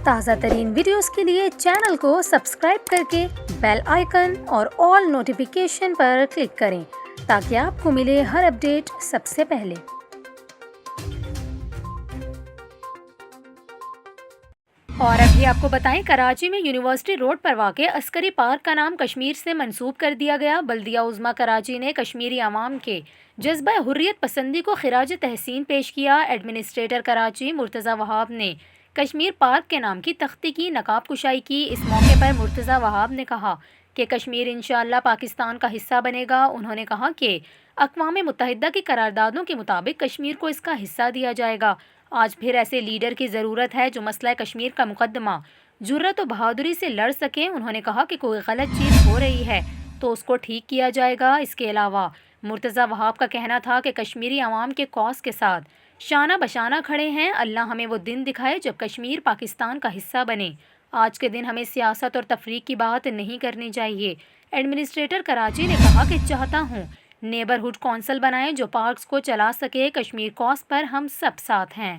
تازہ ترین ویڈیوز کے لیے چینل کو سبسکرائب کر کے بیل آئیکن اور آل نوٹیفیکیشن پر کلک کریں تاکہ آپ کو ملے ہر اپڈیٹ سب سے پہلے۔ اور ابھی آپ کو بتائیں، کراچی میں یونیورسٹی روڈ پر واقع عسکری پارک کا نام کشمیر سے منسوب کر دیا گیا۔ بلدیہ عظمیٰ کراچی نے کشمیری عوام کے جذبہ حریت پسندی کو خراج تحسین پیش کیا۔ ایڈمنسٹریٹر کراچی مرتضی وہاب نے کشمیر پارک کے نام کی تختی کی نقاب کشائی کی۔ اس موقع پر مرتضی وہاب نے کہا کہ کشمیر انشاءاللہ پاکستان کا حصہ بنے گا۔ انہوں نے کہا کہ اقوام متحدہ کی قراردادوں کے مطابق کشمیر کو اس کا حصہ دیا جائے گا۔ آج پھر ایسے لیڈر کی ضرورت ہے جو مسئلہ کشمیر کا مقدمہ جرأت و بہادری سے لڑ سکیں۔ انہوں نے کہا کہ کوئی غلط چیز ہو رہی ہے تو اس کو ٹھیک کیا جائے گا۔ اس کے علاوہ مرتضی وہاب کا کہنا تھا کہ کشمیری عوام کے کاز کے ساتھ شانہ بشانہ کھڑے ہیں۔ اللہ ہمیں وہ دن دکھائے جب کشمیر پاکستان کا حصہ بنے۔ آج کے دن ہمیں سیاست اور تفریق کی بات نہیں کرنی چاہیے۔ ایڈمنسٹریٹر کراچی نے کہا کہ چاہتا ہوں نیبرہڈ کونسل بنائیں جو پارکس کو چلا سکے۔ کشمیر کاز پر ہم سب ساتھ ہیں۔